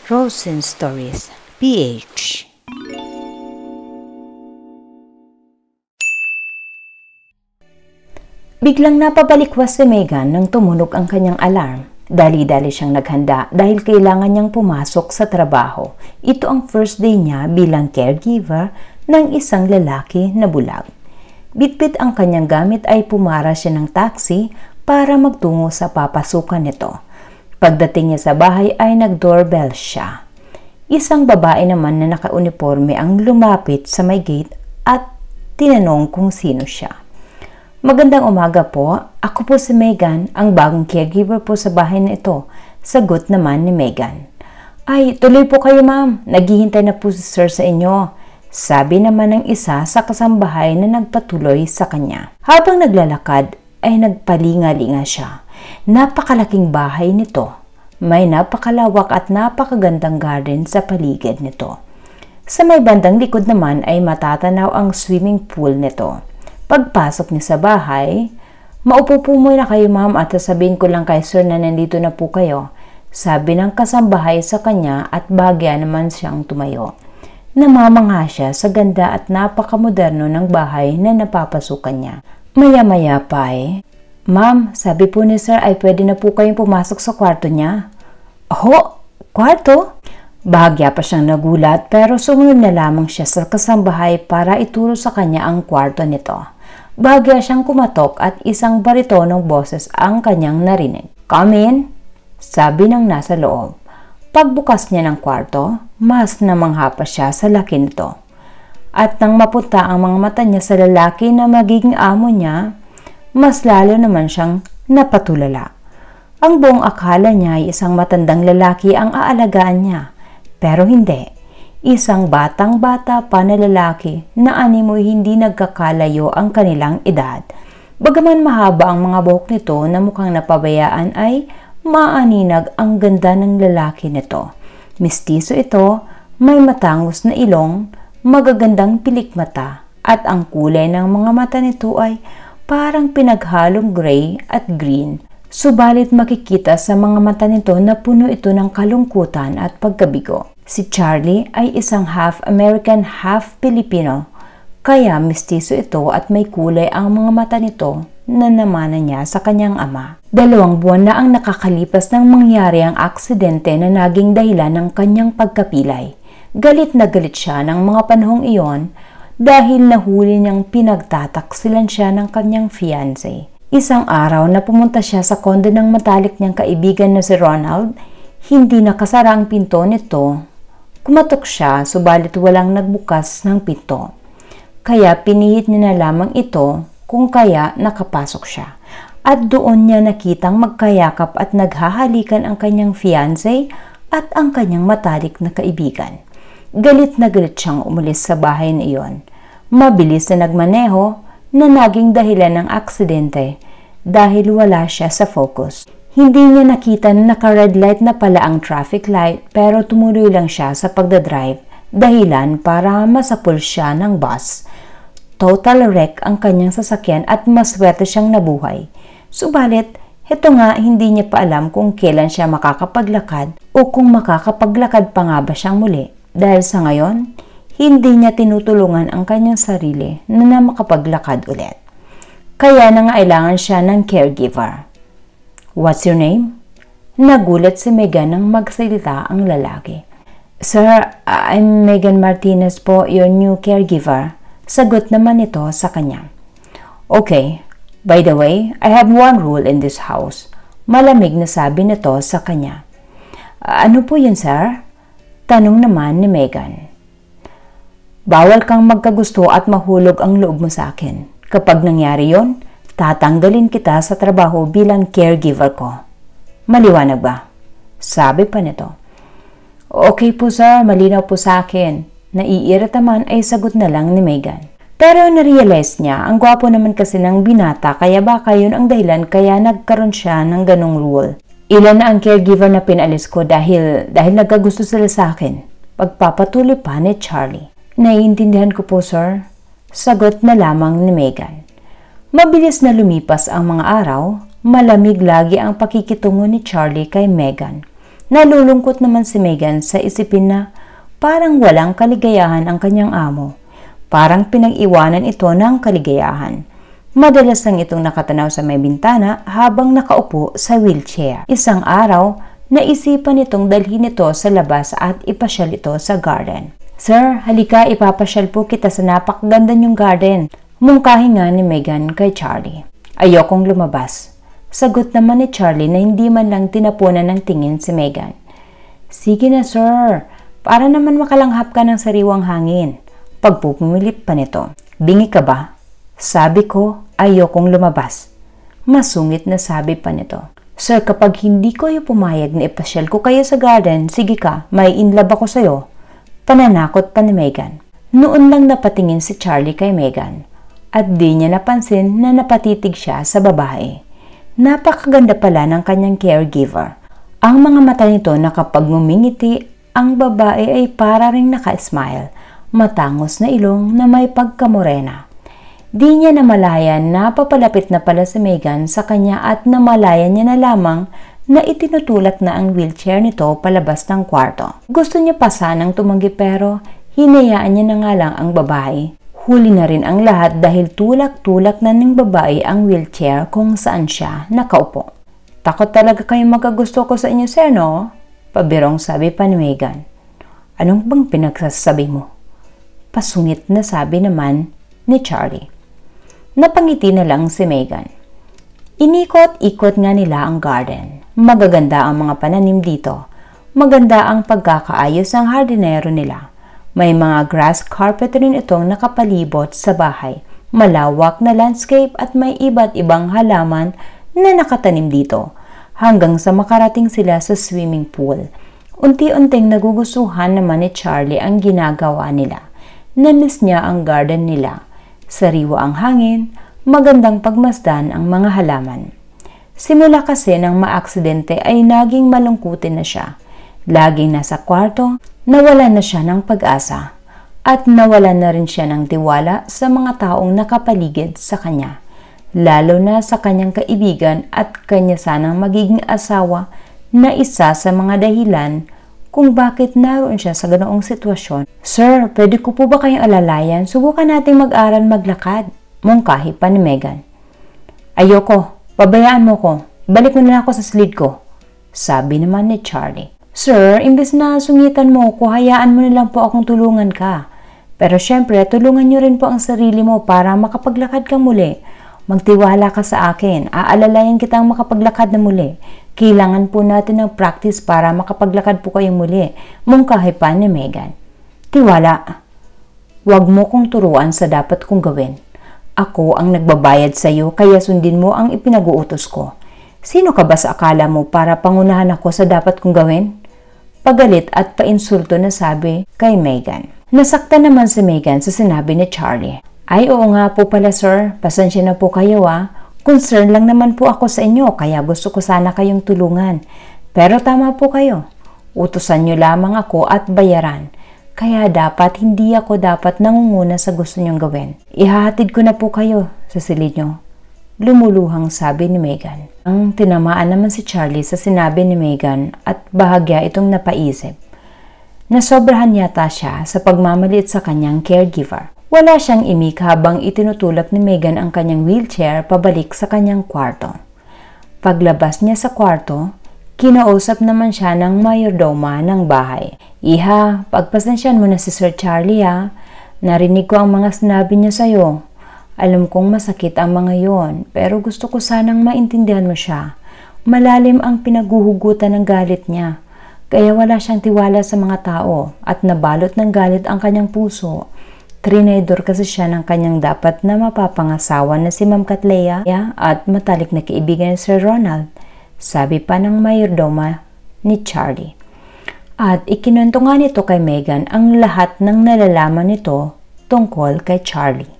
Rosen Stories, PH. Biglang napabalikwas si Megan nang tumunog ang kanyang alarm. Dali-dali siyang naghanda dahil kailangan niyang pumasok sa trabaho. Ito ang first day niya bilang caregiver ng isang lalaki na bulag. Bitbit ang kanyang gamit ay pumara siya ng taxi para magtungo sa papasukan nito. Pagdating niya sa bahay ay nag-doorbell siya. Isang babae naman na naka-uniforme ang lumapit sa may gate at tinanong kung sino siya. Magandang umaga po. Ako po si Megan, ang bagong caregiver po sa bahay na ito. Sagot naman ni Megan. Ay, tuloy po kayo ma'am. Naghihintay na po si sir sa inyo. Sabi naman ng isa sa kasambahay na nagpatuloy sa kanya. Habang naglalakad ay nagpalinga-linga siya. Napakalaking bahay nito. May napakalawak at napakagandang garden sa paligid nito. Sa may bandang likod naman ay matatanaw ang swimming pool nito. Pagpasok niya sa bahay, maupo po muna kayo ma'am at sasabihin ko lang kay sir na nandito na po kayo. Sabi ng kasambahay sa kanya at bagya naman siyang tumayo. Namamangha siya sa ganda at napakamoderno ng bahay na napapasukan niya. Maya-maya pa ma'am, sabi po ni sir ay pwede na po kayong pumasok sa kwarto niya. Oh, kwarto? Bahagya pa siyang nagulat pero sumunod na lamang siya sa kasambahay para ituro sa kanya ang kwarto nito. Bahagya siyang kumatok at isang baritonong boses ang kanyang narinig. Come in, sabi ng nasa loob. Pagbukas niya ng kwarto, mas namangha pa siya sa laki nito. At nang mapunta ang mga mata niya sa lalaki na magiging amo niya, mas lalo naman siyang napatulala. Ang buong akala niya ay isang matandang lalaki ang aalagaan niya. Pero hindi. Isang batang-bata pa na lalaki na animoy hindi nagkakalayo ang kanilang edad. Bagaman mahaba ang mga buhok nito na mukhang napabayaan ay maaninag ang ganda ng lalaki nito. Mistiso ito, may matangos na ilong, magagandang pilik mata at ang kulay ng mga mata nito ay parang pinaghalong gray at green. Subalit makikita sa mga mata nito na puno ito ng kalungkutan at pagkabigo. Si Charlie ay isang half American, half Filipino, kaya mistiso ito at may kulay ang mga mata nito na namana niya sa kanyang ama. 2 buwan na ang nakakalipas nang mangyari ang aksidente na naging dahilan ng kanyang pagkapilay. Galit na galit siya ng mga panahong iyon dahil nahuli niyang pinagtataksilan siya ng kanyang fiancé. Isang araw na pumunta siya sa kondo ng matalik niyang kaibigan na si Ronald, hindi nakasara ang pinto nito. Kumatok siya subalit walang nagbukas ng pinto. Kaya pinihit niya na lamang ito kung kaya nakapasok siya. At doon niya nakitang magkayakap at naghahalikan ang kanyang fiancé at ang kanyang matalik na kaibigan. Galit na galit siyang umalis sa bahay na iyon. Mabilis na nagmaneho na naging dahilan ng aksidente dahil wala siya sa focus. Hindi niya nakita na naka-red light na pala ang traffic light pero tumuloy lang siya sa pagdadrive dahilan para masapul siya ng bus. Total wreck ang kanyang sasakyan at maswerte siyang nabuhay. Subalit, heto nga hindi niya pa alam kung kailan siya makakapaglakad o kung makakapaglakad pa nga ba siyang muli dahil sa ngayon, hindi niya tinutulungan ang kanyang sarili na makapaglakad ulit. Kaya nangailangan siya ng caregiver. What's your name? Nagulat si Megan nang magsalita ang lalaki. Sir, I'm Megan Martinez po, your new caregiver. Sagot naman ito sa kanya. Okay, by the way, I have one rule in this house. Malamig na sabi nito sa kanya. Ano po yun, sir? Tanong naman ni Megan. Bawal kang magkagusto at mahulog ang loob mo sa akin. Kapag nangyari yon, tatanggalin kita sa trabaho bilang caregiver ko. Maliwanag ba? Sabi pa nito. Okay po sir, malinaw po sa akin. Naiirita man ay sagot na lang ni Megan. Pero narealize niya, ang gwapo naman kasi ng binata kaya baka yun ang dahilan kaya nagkaroon siya ng ganong rule. Ilan na ang caregiver na pinalis ko dahil nagkagusto sila sa akin. Pagpapatuloy pa ni Charlie. Naiintindihan ko po sir. Sagot na lamang ni Megan. Mabilis na lumipas ang mga araw, malamig lagi ang pakikitungo ni Charlie kay Megan. Nalulungkot naman si Megan sa isipin na parang walang kaligayahan ang kanyang amo. Parang pinag-iwanan ito ng kaligayahan. Madalas lang itong nakatanaw sa may bintana habang nakaupo sa wheelchair. Isang araw, naisipan nitong dalhin ito sa labas at ipasyal ito sa garden. "Sir, halika, ipapasyal po kita sa napakaganda niyong garden." Mungkahi nga ni Megan kay Charlie. "Ayokong lumabas." Sagot naman ni Charlie na hindi man lang tinapunan ng tingin si Megan. "Sige na sir, para naman makalanghap ka ng sariwang hangin." Pagpupumilit pa nito. "Bingi ka ba?" "Sabi ko, ayokong lumabas." Masungit na sabi pa nito. "Sir, kapag hindi ko yung pumayag na ipasyal ko kayo sa garden, sige ka, may inlove ako sa'yo." Pananakot pa ni Megan. Noon lang napatingin si Charlie kay Megan at di niya napansin na napatitig siya sa babae. Napakaganda pala ng kanyang caregiver. Ang mga mata nito na kapag ngumingiti, ang babae ay para ring naka-smile, matangos na ilong na may pagkamorena. Di niya namalayan na papalapit na pala si Megan sa kanya at namalayan niya na lamang na itinutulak na ang wheelchair nito palabas ng kwarto. Gusto niya pa sanang tumanggi pero hinayaan niya na nga lang ang babae. Huli na rin ang lahat dahil tulak-tulak na ng babae ang wheelchair kung saan siya nakaupo. "Takot talaga kayong magkagusto ko sa inyo, sir, no?" Pabirong sabi pa ni Megan. "Anong bang pinagsasabi mo?" Pasungit na sabi naman ni Charlie. Napangiti na lang si Megan. Inikot-ikot nga nila ang garden. Magaganda ang mga pananim dito. Maganda ang pagkakaayos ng hardinero nila. May mga grass carpet rin itong nakapalibot sa bahay. Malawak na landscape at may iba't ibang halaman na nakatanim dito. Hanggang sa makarating sila sa swimming pool. Unti-unting nagugustuhan naman ni Charlie ang ginagawa nila. Namiss niya ang garden nila. Sariwa ang hangin, magandang pagmasdan ang mga halaman. Simula kasi nang maaksidente ay naging malungkutin na siya. Laging nasa kwarto, nawalan na siya ng pag-asa at nawalan na rin siya ng tiwala sa mga taong nakapaligid sa kanya, lalo na sa kanyang kaibigan at kanya sanang magiging asawa na isa sa mga dahilan kung bakit naroon siya sa ganoong sitwasyon. "Sir, pwede ko po ba kayong alalayan? Subukan nating mag-aral maglakad." Mungkahi pa ni Megan. "Ayoko, pabayaan mo ko. Balik mo na ako sa sled ko." Sabi naman ni Charlie. "Sir, imbes na sungitan mo ko, hayaan mo na lang po akong tulungan ka. Pero syempre, tulungan niyo rin po ang sarili mo para makapaglakad kang muli. Magtiwala ka sa akin. Aalalayan kitang makapaglakad na muli. Kailangan po natin ng practice para makapaglakad po kayong muli." Mungkahi pa ni Megan. "Tiwala. Huwag mo kong turuan sa dapat kong gawin. Ako ang nagbabayad sa iyo kaya sundin mo ang ipinag-uutos ko. Sino ka ba sa akala mo para pangunahan ako sa dapat kong gawin?" Pagalit at painsulto na sabi kay Megan. Nasakta naman si Megan sa sinabi ni Charlie. "Ay oo nga po pala sir, pasensya na po kayo ah. Concern lang naman po ako sa inyo kaya gusto ko sana kayong tulungan. Pero tama po kayo. Utusan niyo lamang ako at bayaran. Kaya hindi ako dapat nangunguna sa gusto niyong gawin. Ihahatid ko na po kayo sa silid niyo." Lumuluhang sabi ni Megan. Ang tinamaan naman si Charlie sa sinabi ni Megan at bahagya itong napaisip. Nasobrahan yata siya sa pagmamaliit sa kanyang caregiver. Wala siyang imik habang itinutulak ni Megan ang kanyang wheelchair pabalik sa kanyang kwarto. Paglabas niya sa kwarto, kinausap naman siya ng mayordoma ng bahay. "Iha, pagpasensyahan mo na si Sir Charlie ha. Narinig ko ang mga sinabi niya sa'yo. Alam kong masakit ang mga yon, pero gusto ko sanang maintindihan mo siya. Malalim ang pinaguhugutan ng galit niya, kaya wala siyang tiwala sa mga tao at nabalot ng galit ang kanyang puso. Trinidor kasi siya ng kanyang dapat na mapapangasawa na si Ma'am Catlea at matalik na kaibigan ni Sir Ronald," sabi pa ng mayordoma ni Charlie. At ikinwento nga nito kay Megan ang lahat ng nalalaman nito tungkol kay Charlie.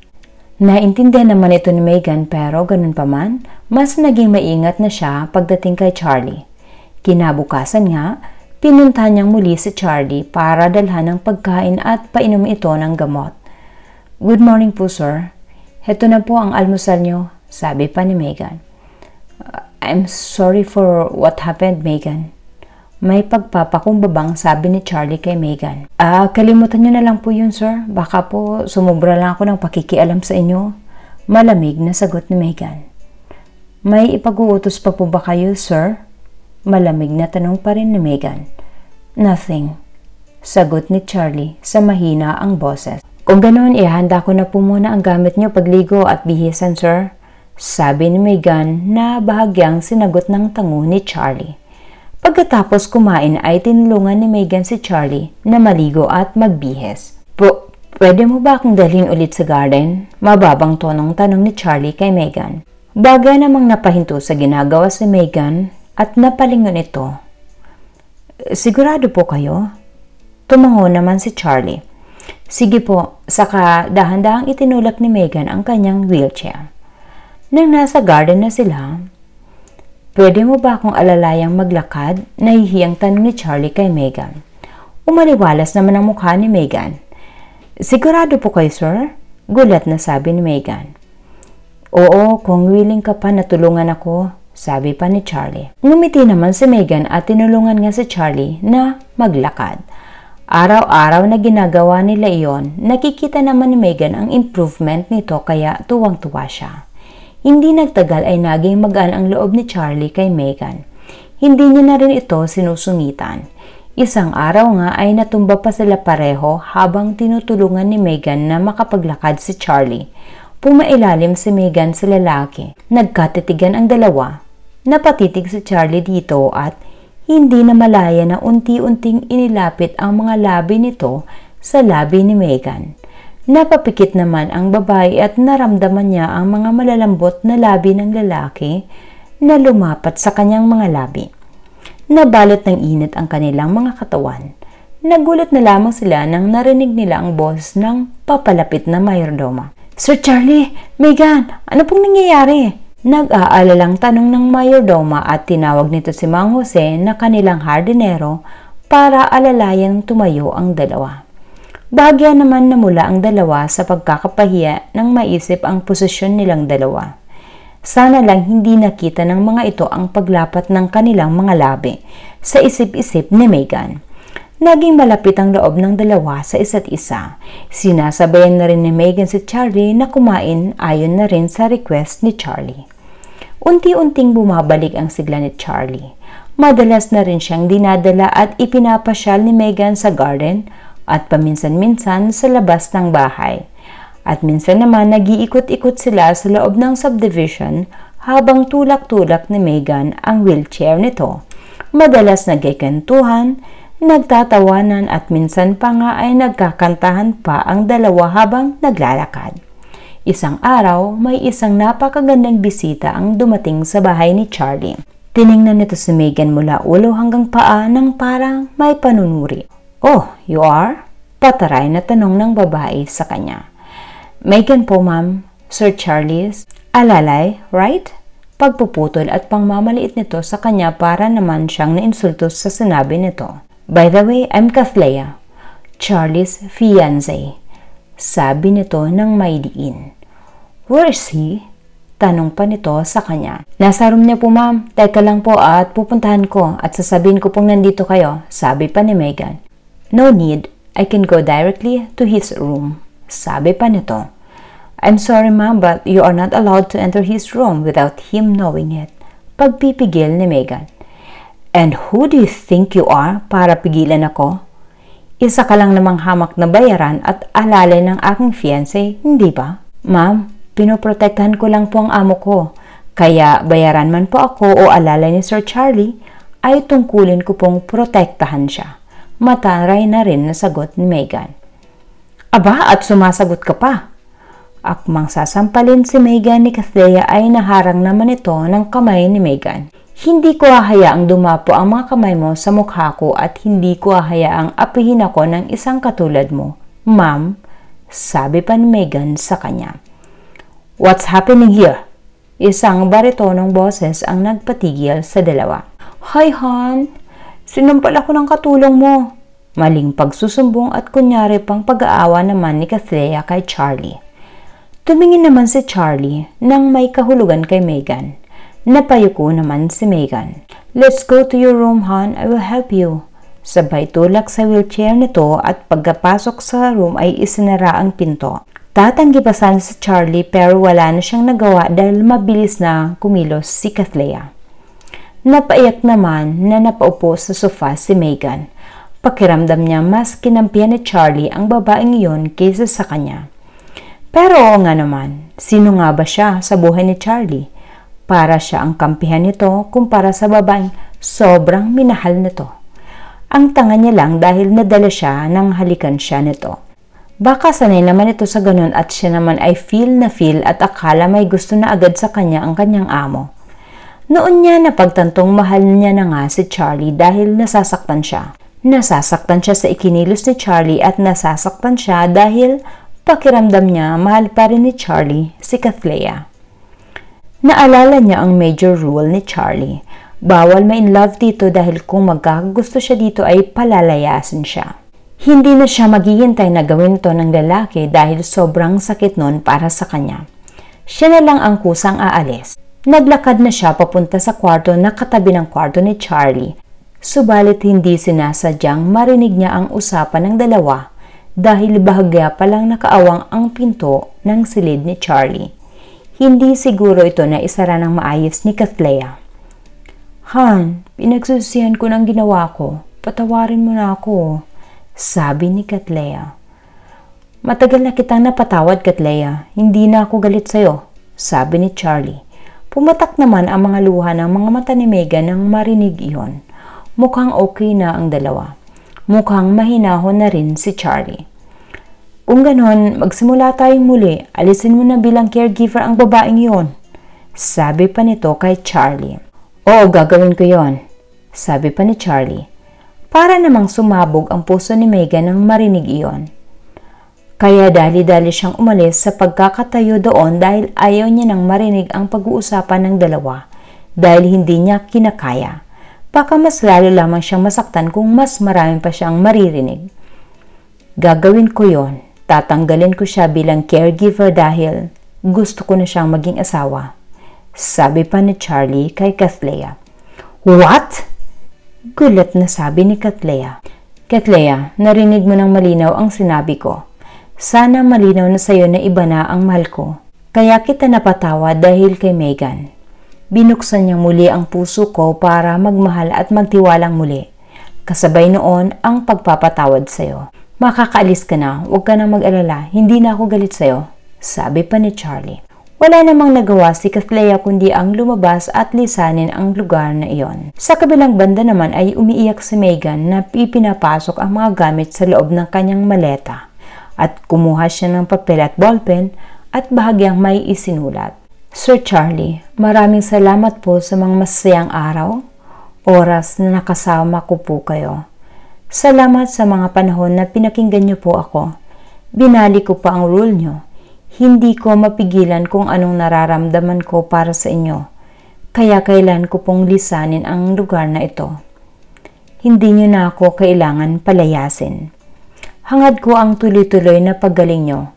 Naintindihan naman ito ni Megan pero ganun pa man, mas naging maingat na siya pagdating kay Charlie. Kinabukasan nga, pinuntahan niyang muli si Charlie para dalhan ng pagkain at painom ito ng gamot. "Good morning po sir. Heto na po ang almusal niyo," sabi pa ni Megan. "I'm sorry for what happened, Megan." May pagpapakumbabang sabi ni Charlie kay Megan. Kalimutan niyo na lang po yun, sir. Baka po sumubra lang ako ng pakikialam sa inyo. Malamig na sagot ni Megan. May ipag-uutos pa po ba kayo, sir? Malamig na tanong pa rin ni Megan. Nothing. Sagot ni Charlie sa mahina ang boses. Kung ganoon, ihanda ko na po muna ang gamit niyo pagligo at bihisan, sir. Sabi ni Megan na bahagyang sinagot ng tango ni Charlie. Pagkatapos kumain ay tinulungan ni Megan si Charlie na maligo at magbihis. Pwede mo ba akong dalhin ulit sa garden? Mababang tonong tanong ni Charlie kay Megan. Bagay namang napahinto sa ginagawa si Megan at napalingon ito. Sigurado po kayo? Tumango naman si Charlie. Sige po, saka dahan-dahang itinulak ni Megan ang kanyang wheelchair. Nang nasa garden na sila, pwede mo ba akong alalayang maglakad? Nahihiyang tanong ni Charlie kay Megan. Umaliwalas naman ang mukha ni Megan. Sigurado po kayo, sir? Gulat na sabi ni Megan. Oo, kung willing ka pa na tulungan ako, sabi pa ni Charlie. Ngumiti naman si Megan at tinulungan nga si Charlie na maglakad. Araw-araw na ginagawa nila iyon, nakikita naman ni Megan ang improvement nito kaya tuwang-tuwa siya. Hindi nagtagal ay naging magaan ang loob ni Charlie kay Megan. Hindi niya na rin ito sinusungitan. Isang araw nga ay natumba pa sila pareho habang tinutulungan ni Megan na makapaglakad si Charlie. Pumailalim si Megan sa lalaki. Nagkatitigan ang dalawa. Napatitig si Charlie dito at hindi na malaya na unti-unting inilapit ang mga labi nito sa labi ni Megan. Napapikit naman ang babae at naramdaman niya ang mga malalambot na labi ng lalaki na lumapat sa kanyang mga labi. Nabalot ng init ang kanilang mga katawan. Nagulat na lamang sila nang narinig nila ang boses ng papalapit na mayordoma. Sir Charlie, Megan, ano pong nangyayari? Nag-aalalang tanong ng mayordoma at tinawag nito si Mang Jose na kanilang hardinero para alalayan tumayo ang dalawa. Bahagya naman namula ang dalawa sa pagkakapahiya nang maisip ang posisyon nilang dalawa. Sana lang hindi nakita ng mga ito ang paglapat ng kanilang mga labi sa isip-isip ni Megan. Naging malapit ang loob ng dalawa sa isa't isa. Sinasabayan na rin ni Megan si Charlie na kumain ayon na rin sa request ni Charlie. Unti-unting bumabalik ang sigla ni Charlie. Madalas na rin siyang dinadala at ipinapasyal ni Megan sa garden at paminsan-minsan sa labas ng bahay. At minsan naman nag-iikot-ikot sila sa loob ng subdivision habang tulak-tulak ni Megan ang wheelchair nito. Madalas nagkikentuhan, nagtatawanan at minsan pa nga ay nagkakantahan pa ang dalawa habang naglalakad. Isang araw, may isang napakagandang bisita ang dumating sa bahay ni Charlie. Tiningnan nito si Megan mula ulo hanggang paa nang parang may panunuri. Oh, you are? Pataray na tanong ng babae sa kanya. Megan po, ma'am. Sir Charlie's. Alalay, right? Pagpuputol at pangmamaliit nito sa kanya para naman siyang nainsulto sa sinabi nito. By the way, I'm Kathleya, Charlie's fiancé. Sabi nito ng may diin. Where is he? Tanong pa nito sa kanya. Nasa room niya po, ma'am. Teka lang po at pupuntahan ko at sasabihin ko pong nandito kayo. Sabi pa ni Megan. No need. I can go directly to his room. Sabi pa nito. I'm sorry, ma'am, but you are not allowed to enter his room without him knowing it. Pagpipigil ni Megan. And who do you think you are para pigilan ako? Isa ka lang namang hamak na bayaran at alalay ng aking fiancé, hindi ba? Ma'am, pinoprotektahan ko lang po ang amo ko. Kaya bayaran man po ako o alalay ni Sir Charlie, ay tungkulin ko pong protektahan siya. Mataray na rin na sagot ni Megan. Aba, at sumasagot ka pa. Akmang sasampalin si Megan ni Kathleya ay naharang naman ito ng kamay ni Megan. Hindi ko hahayaang dumapo ang mga kamay mo sa mukha ko at hindi ko hahayaang apihin ako ng isang katulad mo. Ma'am, sabi pa ni Megan sa kanya. What's happening here? Isang baritonong boses ang nagpatigil sa dalawa. Hi, hon. Sinampal ako ng katulong mo. Maling pagsusumbong at kunyari pang pag-aawa naman ni Kathleya kay Charlie. Tumingin naman si Charlie nang may kahulugan kay Megan. Napayuko naman si Megan. Let's go to your room, hon. I will help you. Sabay tulak sa wheelchair nito at pagkapasok sa room ay isinara ang pinto. Tatanggi pa sana si Charlie pero wala na siyang nagawa dahil mabilis na kumilos si Kathleen. Napaiyak naman na napaupo sa sofa si Megan. Pakiramdam niya mas kinampihan ni Charlie ang babaeng iyon kaysa sa kanya. Pero oo nga naman, sino nga ba siya sa buhay ni Charlie? Para siya ang kampihan nito kumpara sa babaeng sobrang minahal nito. Ang tanga niya lang dahil nadala siya nang halikan siya nito. Baka sanay naman ito sa ganun at siya naman ay feel at akala may gusto na agad sa kanya ang kanyang amo. Noon niya napagtantong mahal niya na nga si Charlie dahil nasasaktan siya. Nasasaktan siya sa ikinilos ni Charlie at nasasaktan siya dahil pakiramdam niya mahal pa rin ni Charlie si Kathleen. Naalala niya ang major rule ni Charlie. Bawal ma-in love dito dahil kung magkakagusto siya dito ay palalayasin siya. Hindi na siya maghihintay na gawin to ng lalaki dahil sobrang sakit nun para sa kanya. Siya na lang ang kusang aalis. Naglakad na siya papunta sa kwarto na katabi ng kwarto ni Charlie. Subalit hindi sinasadyang marinig niya ang usapan ng dalawa dahil bahagya pa lang nakaawang ang pinto ng silid ni Charlie. Hindi siguro ito na isara ng maayos ni Kathleen. Han, pinagsusihan ko ng ginawa ko. Patawarin mo na ako, sabi ni Kathleen. Matagal na kitang napatawad, Kathleen. Hindi na ako galit sa'yo, sabi ni Charlie. Pumatak naman ang mga luha ng mga mata ni Megan nang marinig iyon. Mukhang okay na ang dalawa. Mukhang mahinahon na rin si Charlie. Kung ganon, magsimula tayong muli. Alisin mo na bilang caregiver ang babaeng iyon, sabi pa nito kay Charlie. Oo, gagawin ko yon, sabi pa ni Charlie. Para namang sumabog ang puso ni Megan nang marinig iyon. Kaya dali-dali siyang umalis sa pagkakatayo doon dahil ayaw niya nang marinig ang pag-uusapan ng dalawa dahil hindi niya kinakaya. Baka mas lalo lamang siyang masaktan kung mas marami pa siyang maririnig. Gagawin ko yon. Tatanggalin ko siya bilang caregiver dahil gusto ko na siyang maging asawa, sabi pa ni Charlie kay Kathleen. What? Gulat na sabi ni Kathleen. Kathleen, narinig mo ng malinaw ang sinabi ko. Sana malinaw na sa'yo na iba na ang mahal ko. Kaya kita napatawad dahil kay Megan. Binuksan niya muli ang puso ko para magmahal at magtiwalang muli. Kasabay noon ang pagpapatawad sa'yo. Makakaalis ka na, huwag ka na mag-alala, hindi na ako galit sa'yo, sabi pa ni Charlie. Wala namang nagawa si Kathleen kundi ang lumabas at lisanin ang lugar na iyon. Sa kabilang banda naman ay umiiyak si Megan na ipinapasok ang mga gamit sa loob ng kanyang maleta at kumuha siya ng papel at ballpen at bahagyang may isinulat. Sir Charlie, maraming salamat po sa mga masayang araw, oras na nakasama ko po kayo. Salamat sa mga panahon na pinakinggan niyo po ako. Binali ko pa ang rule niyo. Hindi ko mapigilan kung anong nararamdaman ko para sa inyo. Kaya kailan ko pong lisanin ang lugar na ito. Hindi niyo na ako kailangan palayasin. Hangad ko ang tuloy-tuloy na paggaling niyo.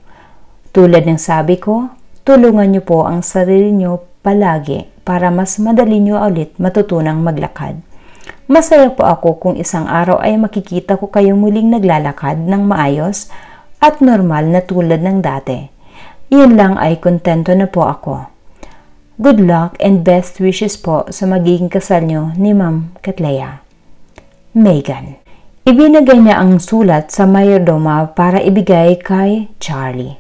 Tulad ng sabi ko, tulungan niyo po ang sarili niyo palagi para mas madali niyo ulit matutunang maglakad. Masaya po ako kung isang araw ay makikita ko kayo muling naglalakad ng maayos at normal na tulad ng dati. Iyon lang ay kontento na po ako. Good luck and best wishes po sa magiging kasal niyo ni Ma'am Kathleen. Megan. Ibinigay niya ang sulat sa mayordoma para ibigay kay Charlie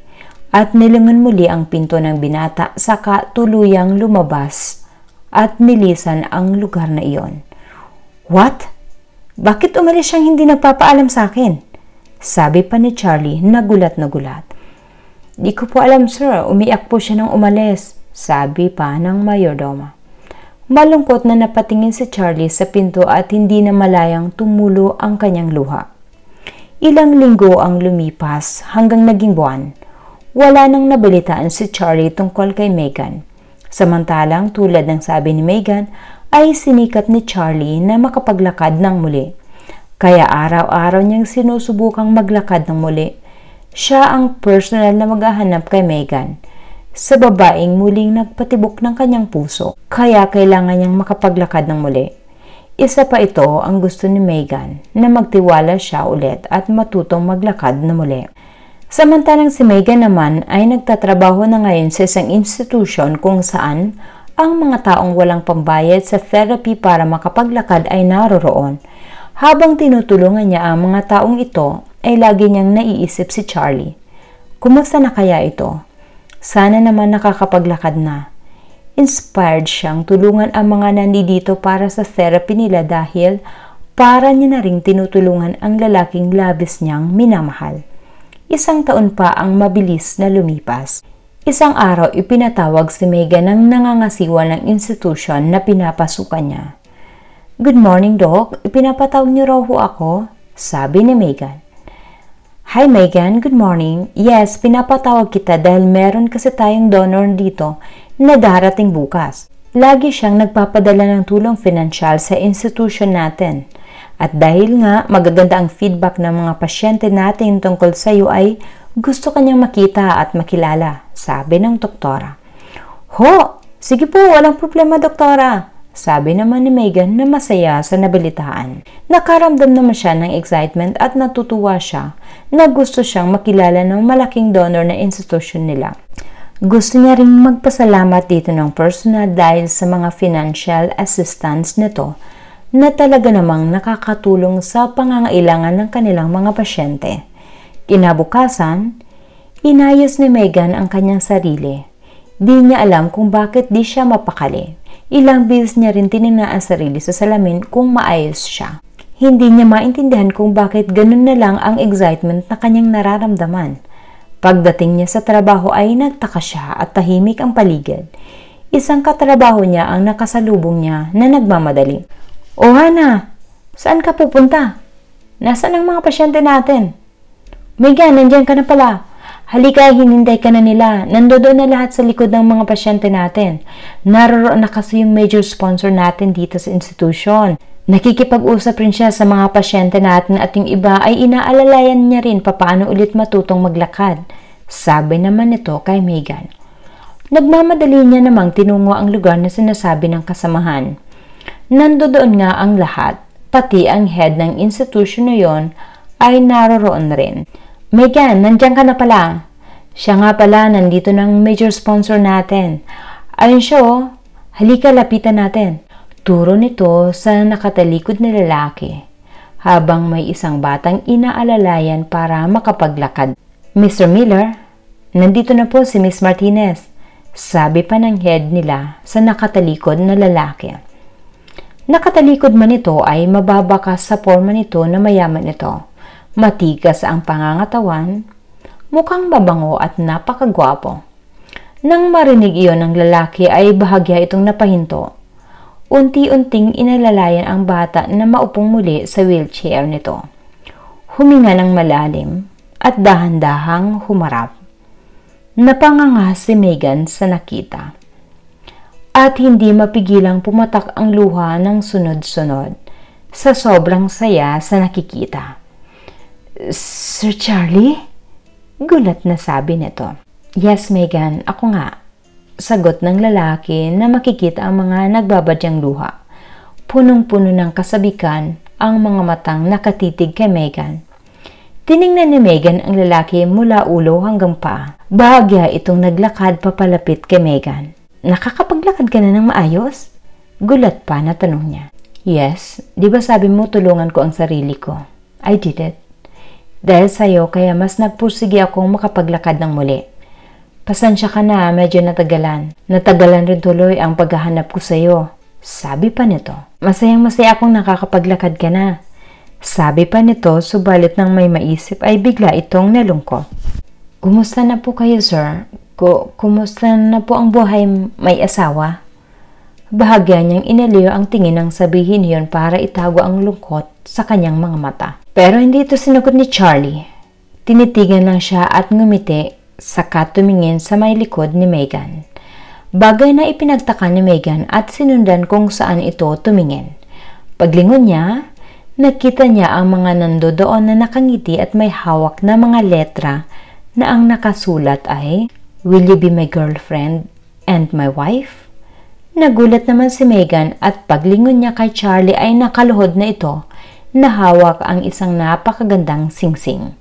at nilingon muli ang pinto ng binata saka tuluyang lumabas at nilisan ang lugar na iyon. What? Bakit umalis siyang hindi nagpapaalam sa akin? Sabi pa ni Charlie, nagulat na gulat. Di ko po alam, sir. Umiyak po siya nang umalis, sabi pa ng mayordoma. Malungkot na napatingin si Charlie sa pinto at hindi na malayang tumulo ang kanyang luha. Ilang linggo ang lumipas hanggang naging buwan. Wala nang nabalitaan si Charlie tungkol kay Megan. Samantalang tulad ng sabi ni Megan, ay sinikap ni Charlie na makapaglakad ng muli. Kaya araw-araw niyang sinusubukang maglakad ng muli. Siya ang personal na maghahanap kay Megan, sa babaeng muling nagpatibok ng kanyang puso. Kaya kailangan niyang makapaglakad ng muli. Isa pa ito ang gusto ni Megan na magtiwala siya ulit at matutong maglakad na muli. Samantalang si Megan naman ay nagtatrabaho na ngayon sa isang institution kung saan ang mga taong walang pambayad sa therapy para makapaglakad ay naroroon. Habang tinutulungan niya ang mga taong ito, ay lagi niyang naiisip si Charlie. Kumusta na kaya ito? Sana naman nakakapaglakad na. Inspired siyang tulungan ang mga nandito para sa therapy nila dahil para niya na ring tinutulungan ang lalaking labis niyang minamahal. Isang taon pa ang mabilis na lumipas. Isang araw ipinatawag si Megan ng nangangasiwa ng institution na pinapasukan niya. "Good morning, Doc. Ipinapatawag niyo raw ho ako," sabi ni Megan. "Hi Megan, good morning. Yes, pinapatawag kita dahil meron kasi tayong donor dito na darating bukas. Lagi siyang nagpapadala ng tulong pinansyal sa institution natin. At dahil nga magaganda ang feedback ng mga pasyente natin tungkol sa iyo ay gusto kanyang makita at makilala," sabi ng doktora. "Ho, sige po, walang problema doktora," sabi naman ni Megan na masaya sa nabalitaan. Nakaramdam naman siya ng excitement at natutuwa siya na gusto siyang makilala ng malaking donor na institution nila. Gusto niya ring magpasalamat dito ng personal dahil sa mga financial assistance nito na talaga namang nakakatulong sa pangangailangan ng kanilang mga pasyente. Kinabukasan, inayos ni Megan ang kanyang sarili. Di niya alam kung bakit di siya mapakali. Ilang beses niya rin tinignan ang sarili sa salamin kung maayos siya. Hindi niya maintindihan kung bakit ganun na lang ang excitement na kanyang nararamdaman. Pagdating niya sa trabaho ay nagtaka siya at tahimik ang paligid. Isang katrabaho niya ang nakasalubong niya na nagmamadali. "Oh Hana, saan ka pupunta? Nasaan ang mga pasyente natin?" "Megan, nandiyan ka na pala. Halika, hinintay ka na nila. Nandoon na lahat sa likod ng mga pasyente natin. Naroroon na kasi yung major sponsor natin dito sa institution. Nakikipag-usap rin siya sa mga pasyente natin at yung iba ay inaalalayan niya rin papaano ulit matutong maglakad," sabi naman nito kay Megan. Nagmamadali niya namang tinungo ang lugar na sinasabi ng kasamahan. Nandoon nga ang lahat, pati ang head ng institution na yon ay naroroon rin. "Megan, nandiyan ka na pala. Siya nga pala, nandito ng major sponsor natin. Ayun siya oh, halika lapitan natin." Turo nito sa nakatalikod na lalaki, habang may isang batang inaalalayan para makapaglakad. "Mr. Miller, nandito na po si Miss Martinez," sabi pa ng head nila sa nakatalikod na lalaki. Nakatalikod man ito ay mababakas sa forma nito na mayaman ito. Matigas ang pangangatawan, mukhang mabango at napakagwapo. Nang marinig iyon ng lalaki ay bahagya itong napahinto. Unti-unting inalalayan ang bata na maupong muli sa wheelchair nito. Huminga ng malalim at dahan-dahang humarap. Napanganga si Megan sa nakita. At hindi mapigilang pumatak ang luha ng sunod-sunod sa sobrang saya sa nakikita. "Sir Charlie?" Gulat na sabi nito. "Yes, Megan, ako nga," sagot ng lalaki na makikita ang mga nagbabadyang luha. Punong-puno ng kasabikan ang mga matang nakatitig kay Megan. Tiningnan ni Megan ang lalaki mula ulo hanggang paa. Bahagya itong naglakad papalapit kay Megan. "Nakakapaglakad ka na ng maayos?" Gulat pa na tanong niya. "Yes, di ba sabi mo tulungan ko ang sarili ko? I did it. Dahil sa'yo kaya mas nagpursige akong makapaglakad ng muli. Pasensya ka na, medyo natagalan. Natagalan rin tuloy ang paghahanap ko sa'yo," sabi pa nito. "Masayang-masaya akong nakakapaglakad ka na," sabi pa nito, subalit nang may maisip ay bigla itong nalungkot. "Kumusta na po kayo, sir? Kumusta na po ang buhay may asawa?" Bahagya niyang inaliw ang tingin ng sabihin niyon para itago ang lungkot sa kanyang mga mata. Pero hindi ito sinagot ni Charlie. Tinitigan lang siya at ngumiti, saka tumingin sa may likod ni Megan. Bagay na ipinagtaka ni Megan at sinundan kung saan ito tumingin. Paglingon niya, nakita niya ang mga nandoon na nakangiti at may hawak na mga letra na ang nakasulat ay, "Will you be my girlfriend and my wife?" Nagulat naman si Megan at paglingon niya kay Charlie ay nakaluhod na ito na hawak ang isang napakagandang singsing.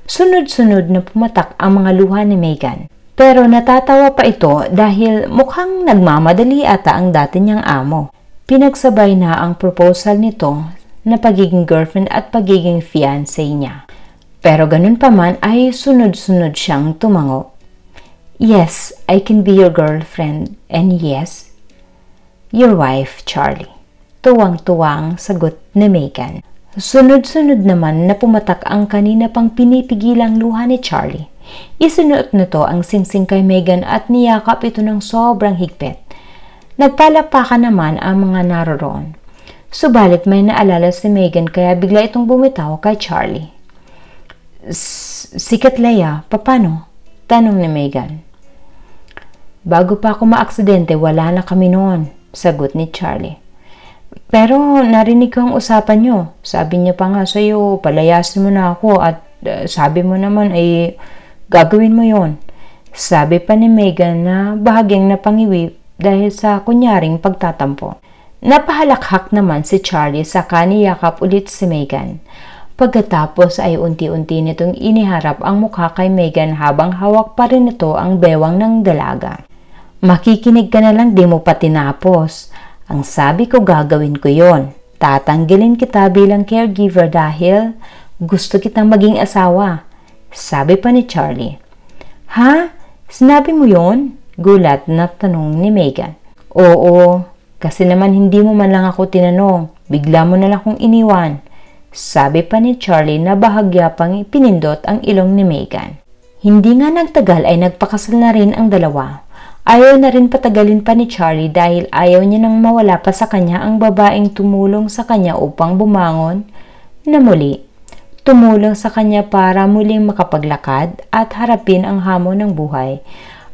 Sunod-sunod na pumatak ang mga luha ni Megan. Pero natatawa pa ito dahil mukhang nagmamadali ata ang dati niyang amo. Pinagsabay na ang proposal nito na pagiging girlfriend at pagiging fiancé niya. Pero ganun pa man ay sunod-sunod siyang tumango. Yes, I can be your girlfriend and yes, your wife, Charlie. Tuwang-tuwang sagot ni Megan. Sunod-sunod naman na pumatak ang kanina pang pinipigilang luha ni Charlie. Isinuot nito ang singsing kay Megan at niyakap ito ng sobrang higpit. Nagpalakpakan naman ang mga naroroon. Subalit may naalala si Megan kaya bigla itong bumitaw kay Charlie. Sikat Leia, papano? Tanong ni Megan. Bago pa ako maaksidente, wala na kami noon, sagot ni Charlie. Pero narinig ko ang usapan nyo. Sabi niya pa nga sa'yo, palayasin mo na ako at sabi mo naman ay gagawin mo yon. Sabi pa ni Megan na bahagyang napangiwi dahil sa kunyaring pagtatampo. Napahalakhak naman si Charlie sa kaniyakap ulit si Megan. Pagkatapos ay unti-unti nitong iniharap ang mukha kay Megan habang hawak pa rin ito ang bewang ng dalaga. Makikinig ka na lang, di mo pa tinapos. Ang sabi ko gagawin ko yon. Tatanggalin kita bilang caregiver dahil gusto kitang maging asawa. Sabi pa ni Charlie. Ha? Sinabi mo yon? Gulat na tanong ni Megan. Oo, kasi naman hindi mo man lang ako tinanong. Bigla mo na lang akong iniwan. Sabi pa ni Charlie na bahagya pang pinindot ang ilong ni Megan. Hindi nga nagtagal ay nagpakasal na rin ang dalawa. Ayaw na rin patagalin pa ni Charlie dahil ayaw niya nang mawala pa sa kanya ang babaeng tumulong sa kanya upang bumangon na muli. Tumulong sa kanya para muling makapaglakad at harapin ang hamon ng buhay.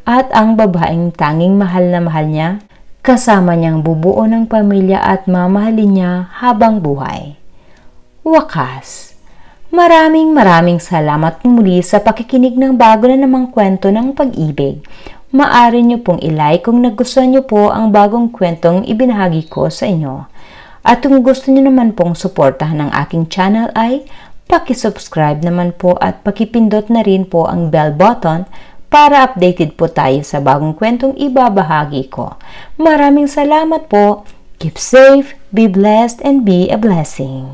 At ang babaeng tanging mahal na mahal niya, kasama niyang bubuo ng pamilya at mamahalin niya habang buhay. Wakas. Maraming salamat muli sa pakikinig ng bago na namang kwento ng pag-ibig. Maaari niyo pong i-like kung nagustuhan niyo po ang bagong kwentong ibinahagi ko sa inyo. At kung gusto niyo naman pong suportahan ang aking channel ay paki-subscribe naman po at pakipindot na rin po ang bell button para updated po tayo sa bagong kwentong ibabahagi ko. Maraming salamat po. Keep safe, be blessed, and be a blessing.